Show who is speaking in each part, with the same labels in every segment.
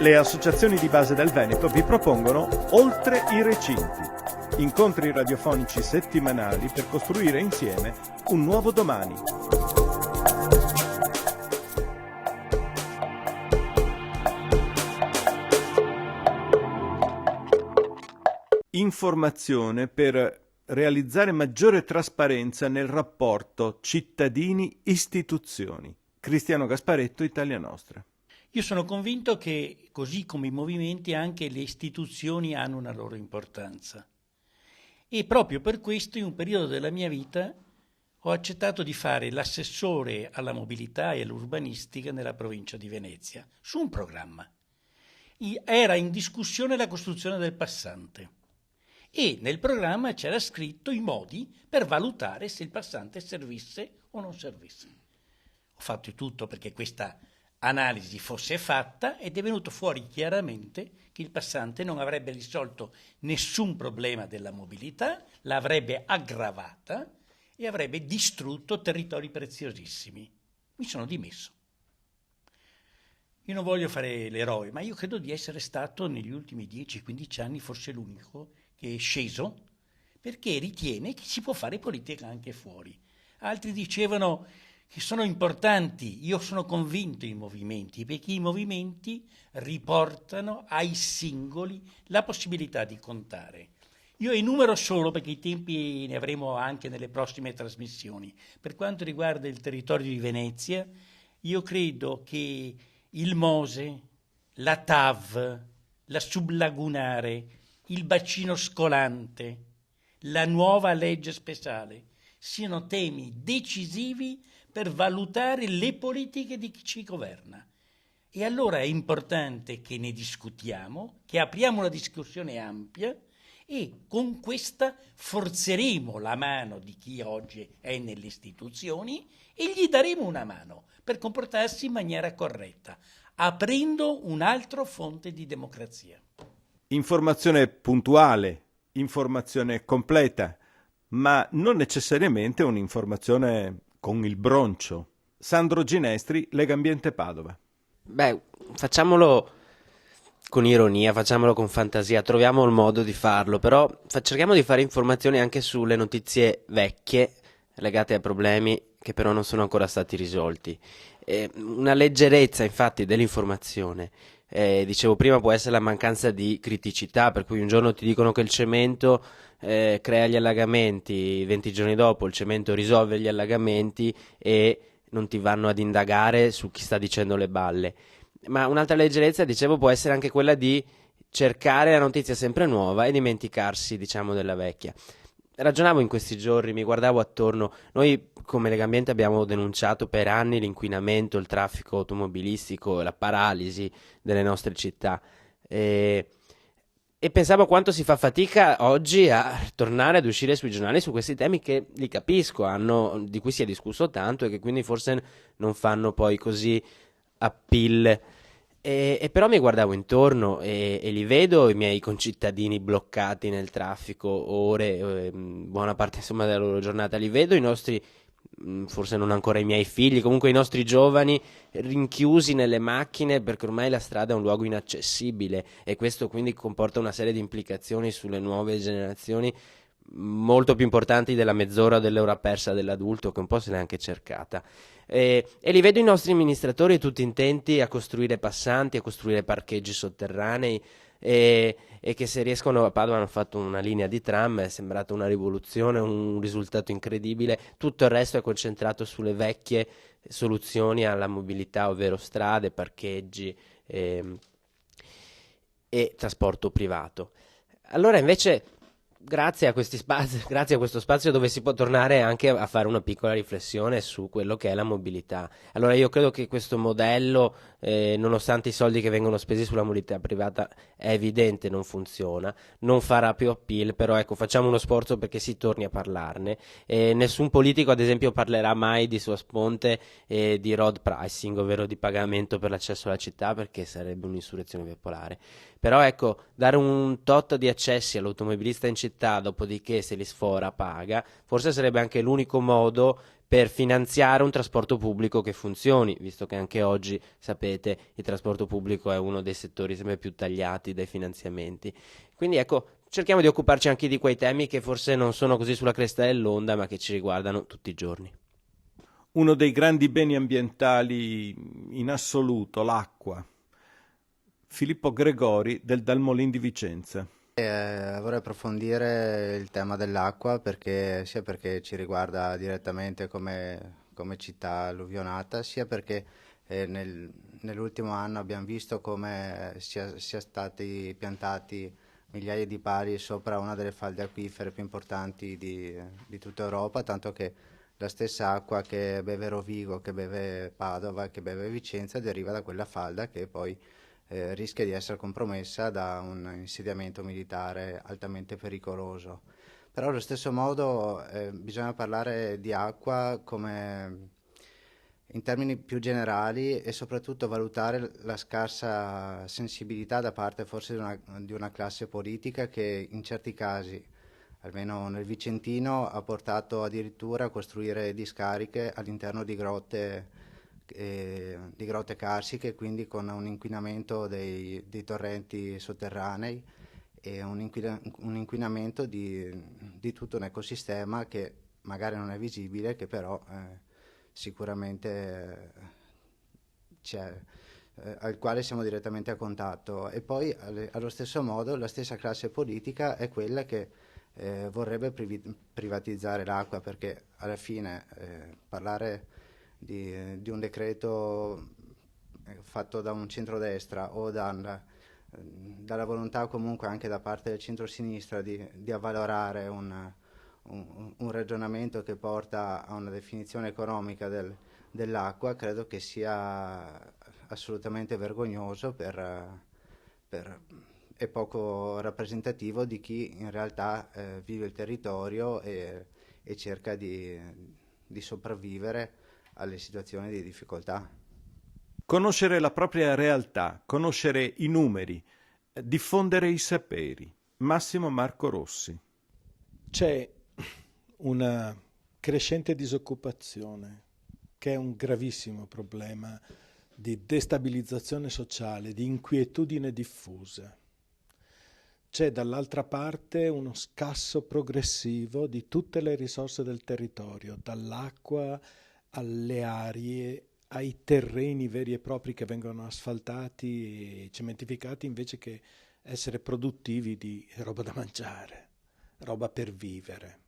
Speaker 1: Le associazioni di base del Veneto vi propongono Oltre i recinti, incontri radiofonici settimanali per costruire insieme un nuovo domani. Informazione per realizzare maggiore trasparenza nel rapporto cittadini-istituzioni. Cristiano Gasparetto, Italia Nostra.
Speaker 2: Io sono convinto che, così come i movimenti, anche le istituzioni hanno una loro importanza. E proprio per questo, in un periodo della mia vita, ho accettato di fare l'assessore alla mobilità e all'urbanistica nella provincia di Venezia, su un programma. Era in discussione la costruzione del passante e nel programma c'era scritto i modi per valutare se il passante servisse o non servisse. Ho fatto tutto perché questa analisi fosse fatta ed è venuto fuori chiaramente che il passante non avrebbe risolto nessun problema della mobilità, l'avrebbe aggravata e avrebbe distrutto territori preziosissimi. Mi sono dimesso. Io non voglio fare l'eroe, ma io credo di essere stato negli ultimi 10-15 anni forse l'unico che è sceso perché ritiene che si può fare politica anche fuori. Altri dicevano che sono importanti, io sono convinto in movimenti, perché i movimenti riportano ai singoli la possibilità di contare. Io enumero solo, perché i tempi ne avremo anche nelle prossime trasmissioni. Per quanto riguarda il territorio di Venezia, io credo che il Mose, la TAV, la sublagunare, il bacino scolante, la nuova legge speciale siano temi decisivi per valutare le politiche di chi ci governa. E allora è importante che ne discutiamo, che apriamo una discussione ampia e con questa forzeremo la mano di chi oggi è nelle istituzioni e gli daremo una mano per comportarsi in maniera corretta, aprendo un altro fonte di democrazia.
Speaker 1: Informazione puntuale, informazione completa, ma non necessariamente un'informazione con il broncio. Sandro Ginestri, Lega Ambiente Padova.
Speaker 3: Beh, facciamolo con ironia, facciamolo con fantasia, troviamo il modo di farlo, però cerchiamo di fare informazioni anche sulle notizie vecchie legate a problemi che però non sono ancora stati risolti. Una leggerezza infatti dell'informazione, dicevo prima, può essere la mancanza di criticità, per cui un giorno ti dicono che il cemento crea gli allagamenti, 20 giorni dopo il cemento risolve gli allagamenti e non ti vanno ad indagare su chi sta dicendo le balle. Ma un'altra leggerezza, dicevo, può essere anche quella di cercare la notizia sempre nuova e dimenticarsi, diciamo, della vecchia. Ragionavo in questi giorni, mi guardavo attorno. Noi come Lega Ambiente abbiamo denunciato per anni l'inquinamento, il traffico automobilistico, la paralisi delle nostre città. E pensavo quanto si fa fatica oggi a tornare ad uscire sui giornali su questi temi che, li capisco, di cui si è discusso tanto e che quindi forse non fanno poi così appeal. E però mi guardavo intorno e li vedo i miei concittadini bloccati nel traffico ore, buona parte insomma della loro giornata, li vedo i nostri, forse non ancora i miei figli, comunque i nostri giovani rinchiusi nelle macchine perché ormai la strada è un luogo inaccessibile e questo quindi comporta una serie di implicazioni sulle nuove generazioni molto più importanti della mezz'ora o dell'ora persa dell'adulto che un po' se l'è anche cercata. E li vedo i nostri amministratori tutti intenti a costruire passanti, a costruire parcheggi sotterranei e che se riescono, a Padova hanno fatto una linea di tram, è sembrata una rivoluzione, un risultato incredibile. Tutto il resto è concentrato sulle vecchie soluzioni alla mobilità, ovvero strade, parcheggi e trasporto privato. Allora invece grazie a questi spazi, grazie a questo spazio dove si può tornare anche a fare una piccola riflessione su quello che è la mobilità. Allora io credo che questo modello, nonostante i soldi che vengono spesi sulla mobilità privata, è evidente non funziona, non farà più appeal, però ecco, facciamo uno sforzo perché si torni a parlarne. Nessun politico ad esempio parlerà mai di Suo Sponte e di road pricing, ovvero di pagamento per l'accesso alla città, perché sarebbe un'insurrezione popolare. Però ecco, dare un tot di accessi all'automobilista in città, dopodiché se li sfora paga, forse sarebbe anche l'unico modo per finanziare un trasporto pubblico che funzioni, visto che anche oggi, sapete, il trasporto pubblico è uno dei settori sempre più tagliati dai finanziamenti. Quindi ecco, cerchiamo di occuparci anche di quei temi che forse non sono così sulla cresta dell'onda, ma che ci riguardano tutti i giorni.
Speaker 1: Uno dei grandi beni ambientali in assoluto, l'acqua. Filippo Gregori del Dalmolin di Vicenza.
Speaker 4: Vorrei approfondire il tema dell'acqua sia perché ci riguarda direttamente come città alluvionata, sia perché nell'ultimo anno abbiamo visto come sia stati piantati migliaia di pali sopra una delle falde acquifere più importanti di tutta Europa, tanto che la stessa acqua che beve Rovigo, che beve Padova, che beve Vicenza deriva da quella falda che poi rischia di essere compromessa da un insediamento militare altamente pericoloso. Però allo stesso modo bisogna parlare di acqua come in termini più generali e soprattutto valutare la scarsa sensibilità da parte forse di una classe politica che in certi casi, almeno nel Vicentino, ha portato addirittura a costruire discariche all'interno di grotte carsiche, quindi con un inquinamento dei torrenti sotterranei e un inquinamento di tutto un ecosistema che magari non è visibile, che però sicuramente c'è, al quale siamo direttamente a contatto. E poi allo stesso modo la stessa classe politica è quella che vorrebbe privatizzare l'acqua, perché alla fine parlare di un decreto fatto da un centrodestra o dalla volontà comunque anche da parte del centrosinistra di avvalorare un ragionamento che porta a una definizione economica dell'acqua, credo che sia assolutamente vergognoso e poco rappresentativo di chi in realtà vive il territorio e cerca di sopravvivere alle situazioni di difficoltà.
Speaker 1: Conoscere la propria realtà, conoscere i numeri, diffondere i saperi. Massimo Marco Rossi.
Speaker 5: C'è una crescente disoccupazione, che è un gravissimo problema di destabilizzazione sociale, di inquietudine diffusa. C'è dall'altra parte uno scasso progressivo di tutte le risorse del territorio, dall'acqua alle arie, ai terreni veri e propri che vengono asfaltati e cementificati invece che essere produttivi di roba da mangiare, roba per vivere.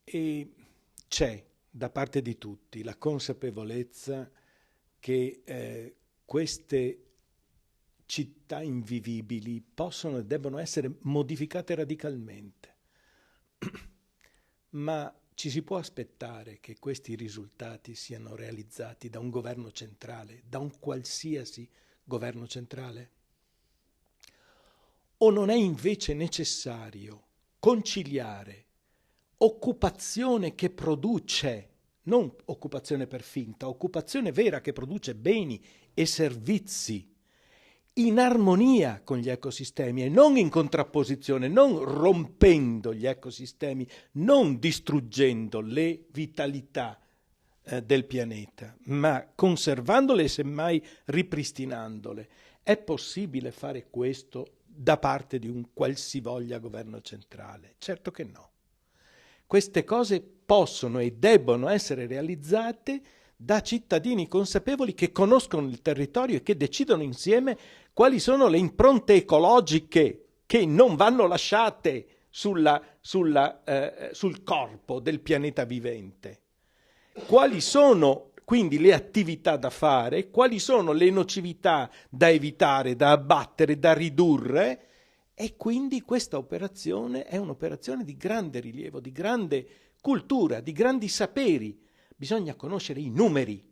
Speaker 5: E c'è da parte di tutti la consapevolezza che queste città invivibili possono e debbono essere modificate radicalmente, ma ci si può aspettare che questi risultati siano realizzati da un governo centrale, da un qualsiasi governo centrale? O non è invece necessario conciliare occupazione che produce, non occupazione per finta, occupazione vera che produce beni e servizi in armonia con gli ecosistemi e non in contrapposizione, non rompendo gli ecosistemi, non distruggendo le vitalità del pianeta, ma conservandole e semmai ripristinandole. È possibile fare questo da parte di un qualsivoglia governo centrale? Certo che no. Queste cose possono e debbono essere realizzate da cittadini consapevoli che conoscono il territorio e che decidono insieme quali sono le impronte ecologiche che non vanno lasciate sul corpo del pianeta vivente. Quali sono quindi le attività da fare, quali sono le nocività da evitare, da abbattere, da ridurre, e quindi questa operazione è un'operazione di grande rilievo, di grande cultura, di grandi saperi. Bisogna conoscere i numeri,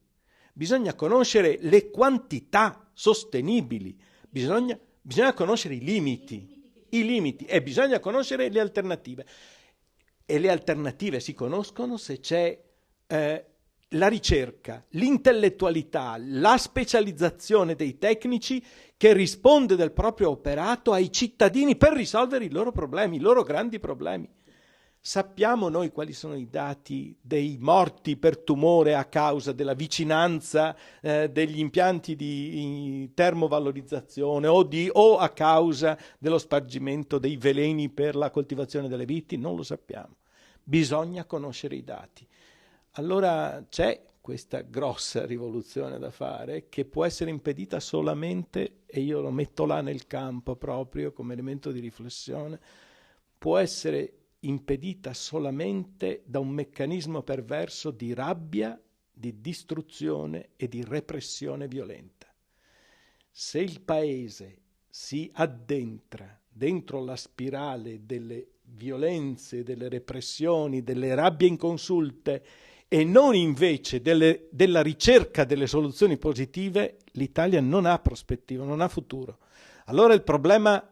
Speaker 5: bisogna conoscere le quantità sostenibili, bisogna conoscere i limiti e bisogna conoscere le alternative. E le alternative si conoscono se c'è la ricerca, l'intellettualità, la specializzazione dei tecnici che risponde del proprio operato ai cittadini per risolvere i loro problemi, i loro grandi problemi. Sappiamo noi quali sono i dati dei morti per tumore a causa della vicinanza degli impianti di termovalorizzazione o a causa dello spargimento dei veleni per la coltivazione delle viti? Non lo sappiamo. Bisogna conoscere i dati. Allora c'è questa grossa rivoluzione da fare che può essere impedita solamente, e io lo metto là nel campo proprio come elemento di riflessione, può essere impedita solamente da un meccanismo perverso di rabbia, di distruzione e di repressione violenta. Se il paese si addentra dentro la spirale delle violenze, delle repressioni, delle rabbie inconsulte e non invece della ricerca delle soluzioni positive, l'Italia non ha prospettiva, non ha futuro. Allora il problema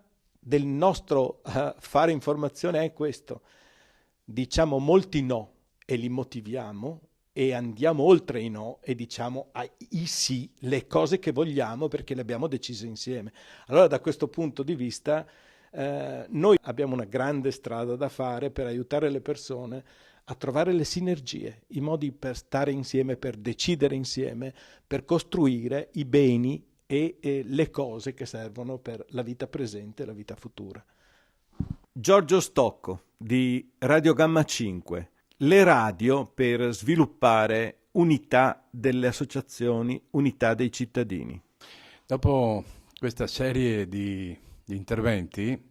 Speaker 5: del nostro fare informazione è questo: diciamo molti no e li motiviamo e andiamo oltre i no e diciamo i sì, le cose che vogliamo perché le abbiamo decise insieme. Allora da questo punto di vista noi abbiamo una grande strada da fare per aiutare le persone a trovare le sinergie, i modi per stare insieme, per decidere insieme, per costruire i beni e le cose che servono per la vita presente e la vita futura.
Speaker 1: Giorgio Stocco di Radio Gamma 5. Le radio per sviluppare unità delle associazioni, unità dei cittadini.
Speaker 6: Dopo questa serie di interventi,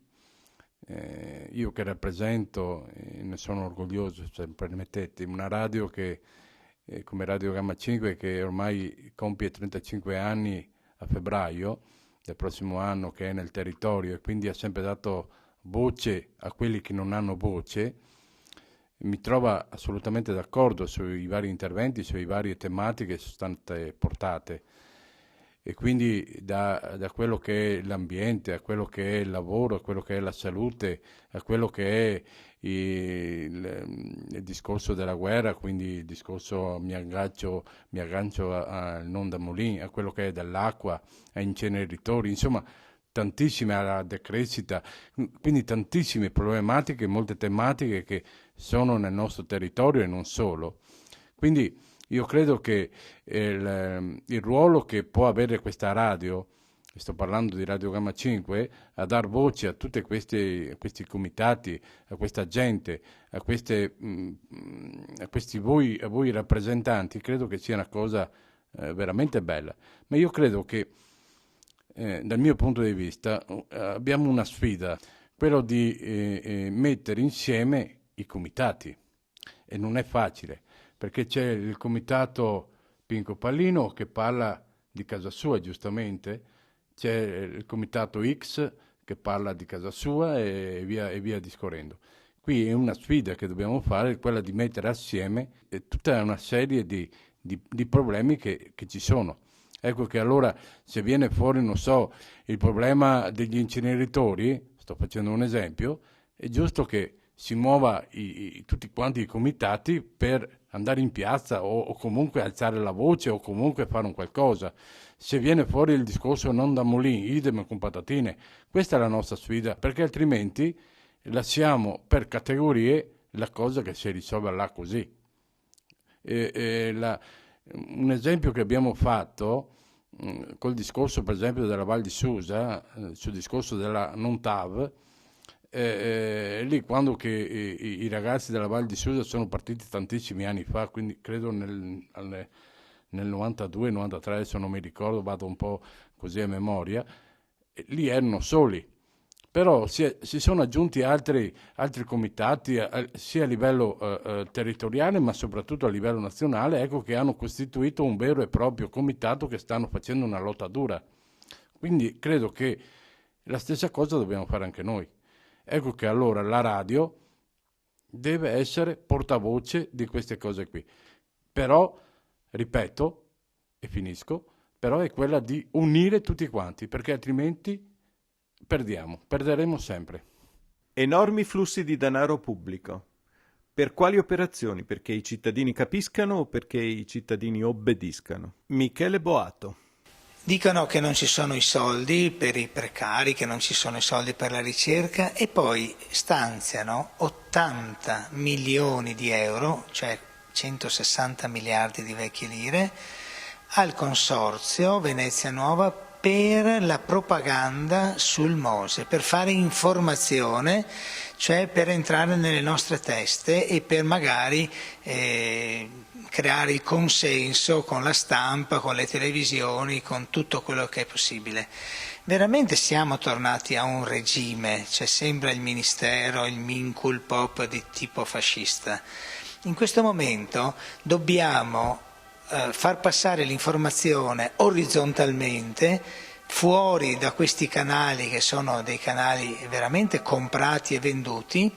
Speaker 6: io che rappresento, ne sono orgoglioso, se permettete, una radio che, come Radio Gamma 5, che ormai compie 35 anni a febbraio del prossimo anno, che è nel territorio e quindi ha sempre dato voce a quelli che non hanno voce, mi trova assolutamente d'accordo sui vari interventi, sulle varie tematiche che sono state portate. E quindi da quello che è l'ambiente, a quello che è il lavoro, a quello che è la salute, a quello che è il discorso della guerra, quindi il discorso mi aggancio al non da Molin, a quello che è dell'acqua, a inceneritori, insomma tantissime, alla decrescita, quindi tantissime problematiche, molte tematiche che sono nel nostro territorio e non solo. Quindi io credo che il ruolo che può avere questa radio, sto parlando di Radio Gamma 5, a dar voce a tutti questi comitati, a questa gente, a voi rappresentanti, credo che sia una cosa veramente bella. Ma io credo che dal mio punto di vista abbiamo una sfida, quello di mettere insieme i comitati, e non è facile, perché c'è il comitato Pinco Pallino che parla di casa sua, giustamente, c'è il comitato X che parla di casa sua e via discorrendo. Qui è una sfida che dobbiamo fare, quella di mettere assieme tutta una serie di problemi che ci sono. Ecco che allora se viene fuori, non so, il problema degli inceneritori, sto facendo un esempio, è giusto che si muova tutti quanti i comitati per andare in piazza o comunque alzare la voce o comunque fare un qualcosa. Se viene fuori il discorso non da Molin, idem con patatine, questa è la nostra sfida, perché altrimenti lasciamo per categorie la cosa che si risolve là così. Un esempio che abbiamo fatto col discorso per esempio della Val di Susa, sul discorso della non TAV, lì quando che i ragazzi della Val di Susa sono partiti tantissimi anni fa, quindi credo nel 92-93, adesso non mi ricordo, vado un po' così a memoria, lì erano soli. Però si sono aggiunti altri comitati sia a livello territoriale ma soprattutto a livello nazionale, ecco che hanno costituito un vero e proprio comitato che stanno facendo una lotta dura. Quindi credo che la stessa cosa dobbiamo fare anche noi. Ecco che allora la radio deve essere portavoce di queste cose qui. Però, ripeto, e finisco, però è quella di unire tutti quanti, perché altrimenti perderemo sempre.
Speaker 1: Enormi flussi di denaro pubblico. Per quali operazioni? Perché i cittadini capiscano o perché i cittadini obbediscano? Michele Boato.
Speaker 7: Dicono che non ci sono i soldi per i precari, che non ci sono i soldi per la ricerca e poi stanziano 80 milioni di euro, cioè 160 miliardi di vecchie lire, al consorzio Venezia Nuova per la propaganda sul Mose, per fare informazione, cioè per entrare nelle nostre teste e per magari creare il consenso con la stampa, con le televisioni, con tutto quello che è possibile. Veramente siamo tornati a un regime, cioè sembra il ministero, il Mincul Pop di tipo fascista. In questo momento dobbiamo far passare l'informazione orizzontalmente, fuori da questi canali che sono dei canali veramente comprati e venduti.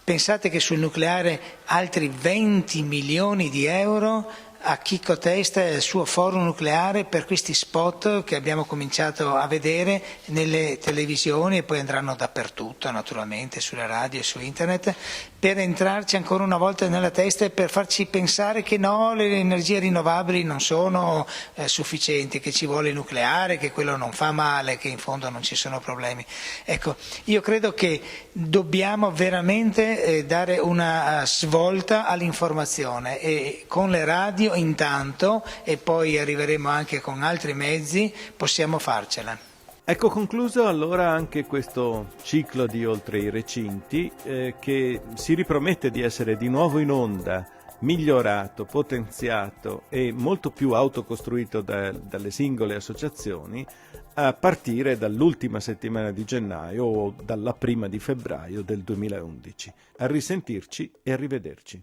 Speaker 7: Pensate che sul nucleare altri 20 milioni di euro a Chicco Testa e al suo forum nucleare per questi spot che abbiamo cominciato a vedere nelle televisioni e poi andranno dappertutto naturalmente, sulle radio e su internet, per entrarci ancora una volta nella testa e per farci pensare che no, le energie rinnovabili non sono sufficienti, che ci vuole il nucleare, che quello non fa male, che in fondo non ci sono problemi. Ecco, io credo che dobbiamo veramente dare una svolta all'informazione e con le radio intanto, e poi arriveremo anche con altri mezzi, possiamo farcela.
Speaker 1: Ecco concluso allora anche questo ciclo di Oltre i Recinti che si ripromette di essere di nuovo in onda, migliorato, potenziato e molto più autocostruito dalle singole associazioni a partire dall'ultima settimana di gennaio o dalla prima di febbraio del 2011. A risentirci e arrivederci.